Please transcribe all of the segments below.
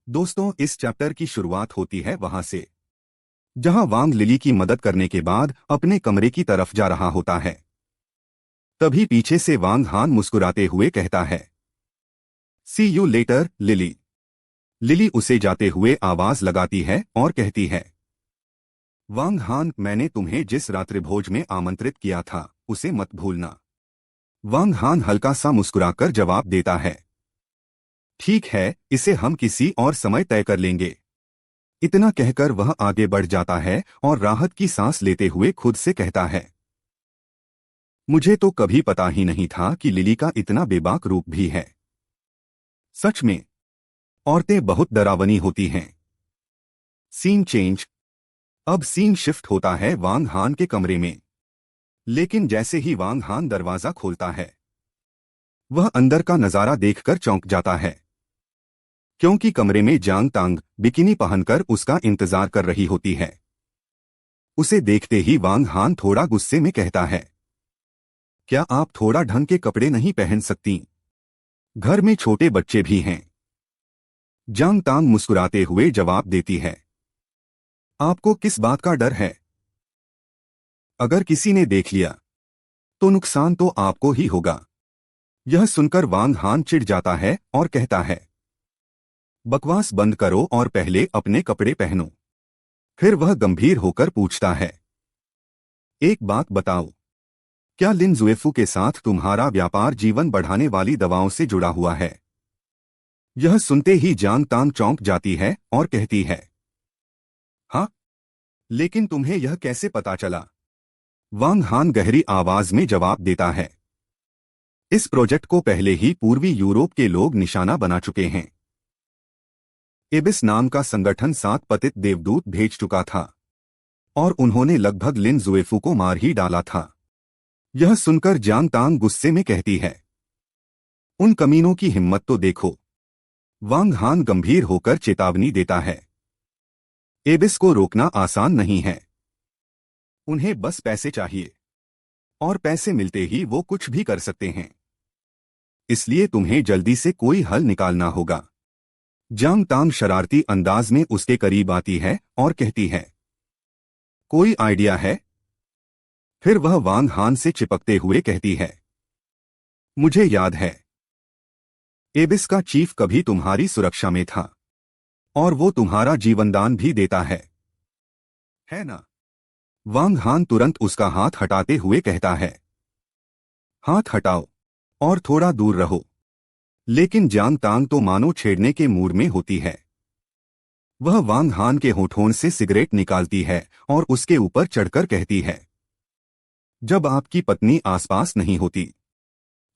दोस्तों, इस चैप्टर की शुरुआत होती है वहां से जहां वांग लिली की मदद करने के बाद अपने कमरे की तरफ जा रहा होता है। तभी पीछे से वांग हान मुस्कुराते हुए कहता है, सी यू लेटर लिली। लिली उसे जाते हुए आवाज लगाती है और कहती है, वांग हान, मैंने तुम्हें जिस रात्रिभोज में आमंत्रित किया था उसे मत भूलना। वांग हान हल्का सा मुस्कुराकर जवाब देता है, ठीक है, इसे हम किसी और समय तय कर लेंगे। इतना कहकर वह आगे बढ़ जाता है और राहत की सांस लेते हुए खुद से कहता है, मुझे तो कभी पता ही नहीं था कि लिली का इतना बेबाक रूप भी है। सच में औरतें बहुत डरावनी होती हैं। Scene change. अब सीन शिफ्ट होता है वांग हान के कमरे में। लेकिन जैसे ही वांग हान दरवाजा खोलता है, वह अंदर का नजारा देखकर चौंक जाता है, क्योंकि कमरे में जांग तांग बिकिनी पहनकर उसका इंतजार कर रही होती है। उसे देखते ही वांग हान थोड़ा गुस्से में कहता है, क्या आप थोड़ा ढंग के कपड़े नहीं पहन सकती? घर में छोटे बच्चे भी हैं। जांग तांग मुस्कुराते हुए जवाब देती है, आपको किस बात का डर है? अगर किसी ने देख लिया तो नुकसान तो आपको ही होगा। यह सुनकर वांग हान चिढ़ जाता है और कहता है, बकवास बंद करो और पहले अपने कपड़े पहनो। फिर वह गंभीर होकर पूछता है, एक बात बताओ, क्या लिन जुएफू के साथ तुम्हारा व्यापार जीवन बढ़ाने वाली दवाओं से जुड़ा हुआ है? यह सुनते ही जांग तांग चौंक जाती है और कहती है, हाँ, लेकिन तुम्हें यह कैसे पता चला? वांग हान गहरी आवाज में जवाब देता है, इस प्रोजेक्ट को पहले ही पूर्वी यूरोप के लोग निशाना बना चुके हैं। एबिस नाम का संगठन 7 पतित देवदूत भेज चुका था और उन्होंने लगभग लिन जुएफू को मार ही डाला था। यह सुनकर जांग तांग गुस्से में कहती है, उन कमीनों की हिम्मत तो देखो। वांग हान गंभीर होकर चेतावनी देता है, एबिस को रोकना आसान नहीं है। उन्हें बस पैसे चाहिए और पैसे मिलते ही वो कुछ भी कर सकते हैं। इसलिए तुम्हें जल्दी से कोई हल निकालना होगा। जांग तांग शरारती अंदाज में उसके करीब आती है और कहती है, कोई आइडिया है? फिर वह वांग हान से चिपकते हुए कहती है, मुझे याद है, एबिस का चीफ कभी तुम्हारी सुरक्षा में था और वो तुम्हारा जीवनदान भी देता है ना? वांग हान तुरंत उसका हाथ हटाते हुए कहता है, हाथ हटाओ और थोड़ा दूर रहो। लेकिन जांग तांग तो मानो छेड़ने के मूड में होती है। वह वांग हान के होठों से सिगरेट निकालती है और उसके ऊपर चढ़कर कहती है, जब आपकी पत्नी आसपास नहीं होती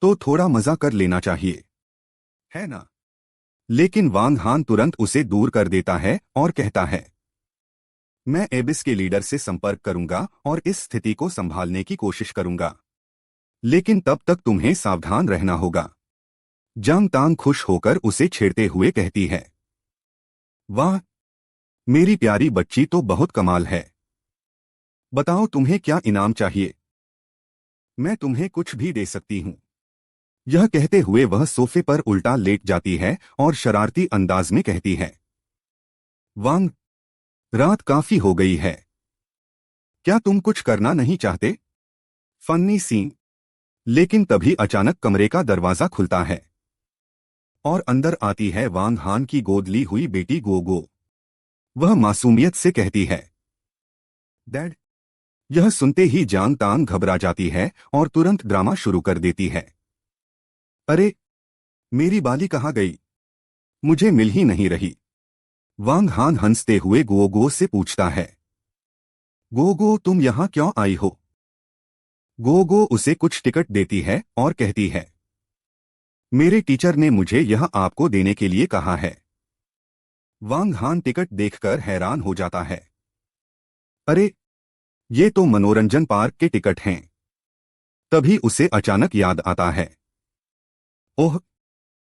तो थोड़ा मजा कर लेना चाहिए, है ना? लेकिन वांग हान तुरंत उसे दूर कर देता है और कहता है, मैं एबिस के लीडर से संपर्क करूंगा और इस स्थिति को संभालने की कोशिश करूंगा। लेकिन तब तक तुम्हें सावधान रहना होगा। जांग तांग खुश होकर उसे छेड़ते हुए कहती है, वाह, मेरी प्यारी बच्ची तो बहुत कमाल है। बताओ तुम्हें क्या इनाम चाहिए? मैं तुम्हें कुछ भी दे सकती हूं। यह कहते हुए वह सोफे पर उल्टा लेट जाती है और शरारती अंदाज में कहती है, वांग, रात काफी हो गई है, क्या तुम कुछ करना नहीं चाहते? फन्नी सीन। लेकिन तभी अचानक कमरे का दरवाजा खुलता है और अंदर आती है वांग हान की गोद ली हुई बेटी गोगो। वह मासूमियत से कहती है, डैड। यह सुनते ही जांग तांग घबरा जाती है और तुरंत ड्रामा शुरू कर देती है, अरे, मेरी बाली कहाँ गई? मुझे मिल ही नहीं रही। वांग हान हंसते हुए गोगो से पूछता है, गोगो, तुम यहां क्यों आई हो? गोगो उसे कुछ टिकट देती है और कहती है, मेरे टीचर ने मुझे यह आपको देने के लिए कहा है। वांग हान टिकट देखकर हैरान हो जाता है, अरे, ये तो मनोरंजन पार्क के टिकट हैं। तभी उसे अचानक याद आता है, ओह,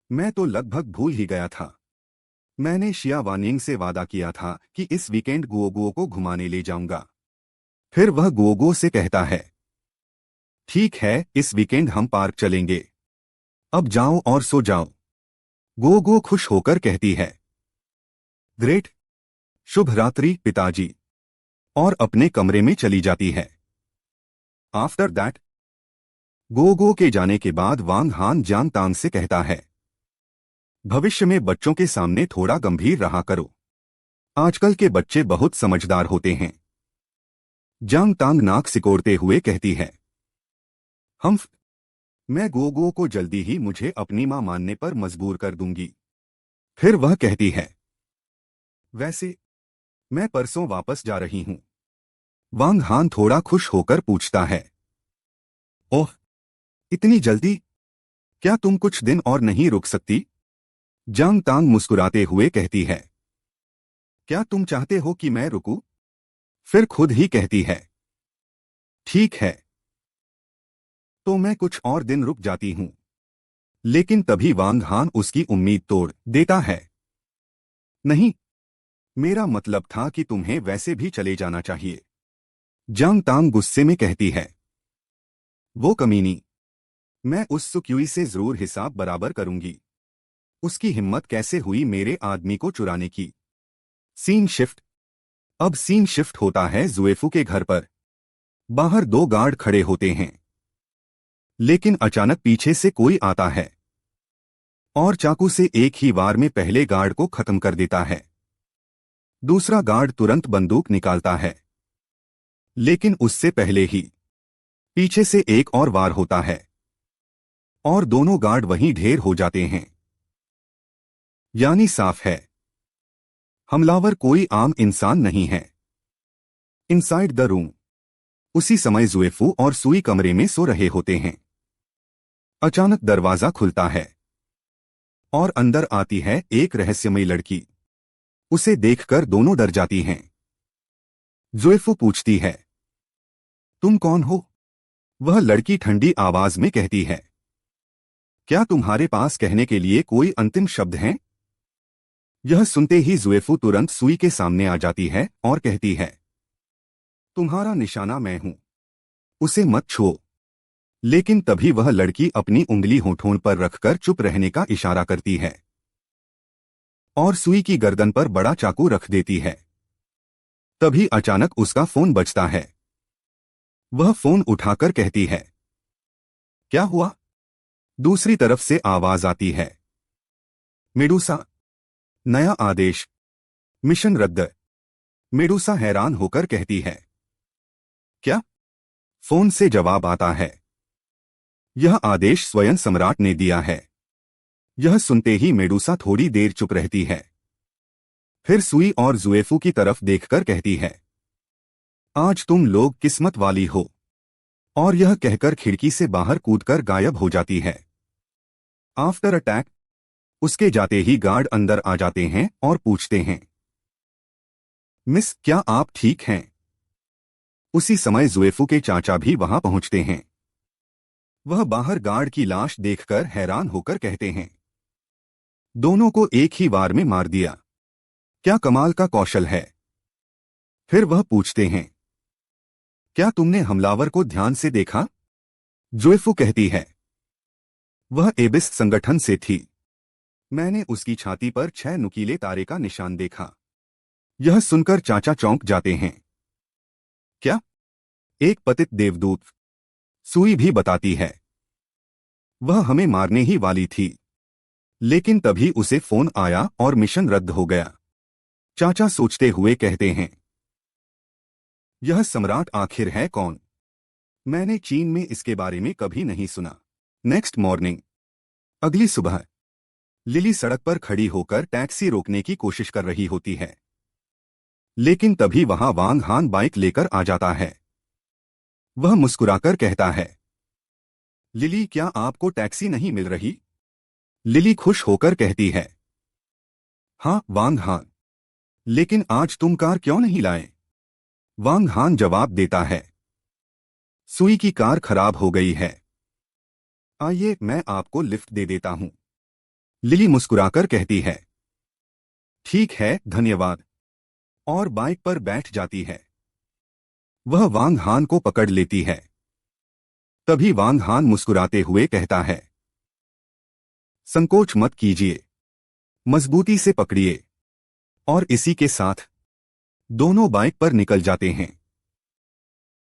मैं तो लगभग भूल ही गया था। मैंने शिया वानिंग से वादा किया था कि इस वीकेंड गोगो को घुमाने ले जाऊंगा। फिर वह गोगो से कहता है, ठीक है, इस वीकेंड हम पार्क चलेंगे। अब जाओ और सो जाओ। गोगो खुश होकर कहती है, ग्रेट, शुभ रात्रि पिताजी, और अपने कमरे में चली जाती है। आफ्टर दैट, गोगो के जाने के बाद वांग हान जांग तांग से कहता है, भविष्य में बच्चों के सामने थोड़ा गंभीर रहा करो। आजकल के बच्चे बहुत समझदार होते हैं। जांग तांग नाक सिकोड़ते हुए कहती है, मैं गोगो को जल्दी ही मुझे अपनी मां मानने पर मजबूर कर दूंगी। फिर वह कहती है, वैसे मैं परसों वापस जा रही हूं। वांग हान थोड़ा खुश होकर पूछता है, ओह, इतनी जल्दी? क्या तुम कुछ दिन और नहीं रुक सकती? जांग तांग मुस्कुराते हुए कहती है, क्या तुम चाहते हो कि मैं रुकूं? फिर खुद ही कहती है, ठीक है, तो मैं कुछ और दिन रुक जाती हूं। लेकिन तभी वांग हान उसकी उम्मीद तोड़ देता है, नहीं, मेरा मतलब था कि तुम्हें वैसे भी चले जाना चाहिए। जांग तांग गुस्से में कहती है, वो कमीनी, मैं उस सुक्युई से जरूर हिसाब बराबर करूंगी। उसकी हिम्मत कैसे हुई मेरे आदमी को चुराने की। Scene shift. अब सीन शिफ्ट होता है जुएफू के घर पर। बाहर दो गार्ड खड़े होते हैं, लेकिन अचानक पीछे से कोई आता है और चाकू से एक ही वार में पहले गार्ड को खत्म कर देता है। दूसरा गार्ड तुरंत बंदूक निकालता है, लेकिन उससे पहले ही पीछे से एक और वार होता है और दोनों गार्ड वहीं ढेर हो जाते हैं। यानी साफ है, हमलावर कोई आम इंसान नहीं है। Inside the room. उसी समय जुएफू और सुई कमरे में सो रहे होते हैं। अचानक दरवाजा खुलता है और अंदर आती है एक रहस्यमयी लड़की। उसे देखकर दोनों डर जाती हैं। जुएफू पूछती है, तुम कौन हो? वह लड़की ठंडी आवाज में कहती है, क्या तुम्हारे पास कहने के लिए कोई अंतिम शब्द हैं? यह सुनते ही जुएफू तुरंत सुई के सामने आ जाती है और कहती है, तुम्हारा निशाना मैं हूं, उसे मत छुओ। लेकिन तभी वह लड़की अपनी उंगली होठों पर रखकर चुप रहने का इशारा करती है और सुई की गर्दन पर बड़ा चाकू रख देती है। तभी अचानक उसका फोन बजता है। वह फोन उठाकर कहती है, क्या हुआ? दूसरी तरफ से आवाज आती है, मेडूसा, नया आदेश, मिशन रद्द। मेडूसा हैरान होकर कहती है, क्या? फोन से जवाब आता है, यह आदेश स्वयं सम्राट ने दिया है। यह सुनते ही मेडूसा थोड़ी देर चुप रहती है, फिर सुई और जुएफू की तरफ देखकर कहती है, आज तुम लोग किस्मत वाली हो। और यह कहकर खिड़की से बाहर कूदकर गायब हो जाती है। After attack. उसके जाते ही गार्ड अंदर आ जाते हैं और पूछते हैं, मिस, क्या आप ठीक हैं? उसी समय जुएफू के चाचा भी वहां पहुंचते हैं। वह बाहर गार्ड की लाश देखकर हैरान होकर कहते हैं, दोनों को एक ही वार में मार दिया। क्या कमाल का कौशल है। फिर वह पूछते हैं, क्या तुमने हमलावर को ध्यान से देखा? जुएफू कहती है, वह एबिस संगठन से थी। मैंने उसकी छाती पर 6 नुकीले तारे का निशान देखा। यह सुनकर चाचा चौंक जाते हैं। क्या? एक पतित देवदूत? सुई भी बताती है, वह हमें मारने ही वाली थी, लेकिन तभी उसे फोन आया और मिशन रद्द हो गया। चाचा सोचते हुए कहते हैं, यह सम्राट आखिर है कौन? मैंने चीन में इसके बारे में कभी नहीं सुना। Next morning. अगली सुबह लिली सड़क पर खड़ी होकर टैक्सी रोकने की कोशिश कर रही होती है, लेकिन तभी वहां वांग हान बाइक लेकर आ जाता है। वह मुस्कुराकर कहता है, लिली, क्या आपको टैक्सी नहीं मिल रही? लिली खुश होकर कहती है, हाँ वांग हान, लेकिन आज तुम कार क्यों नहीं लाए? वांग हान जवाब देता है, सुई की कार खराब हो गई है। आइए मैं आपको लिफ्ट दे देता हूं। लिली मुस्कुराकर कहती है, ठीक है, धन्यवाद, और बाइक पर बैठ जाती है। वह वांग हान को पकड़ लेती है। तभी वांग हान मुस्कुराते हुए कहता है, संकोच मत कीजिए, मजबूती से पकड़िए, और इसी के साथ दोनों बाइक पर निकल जाते हैं।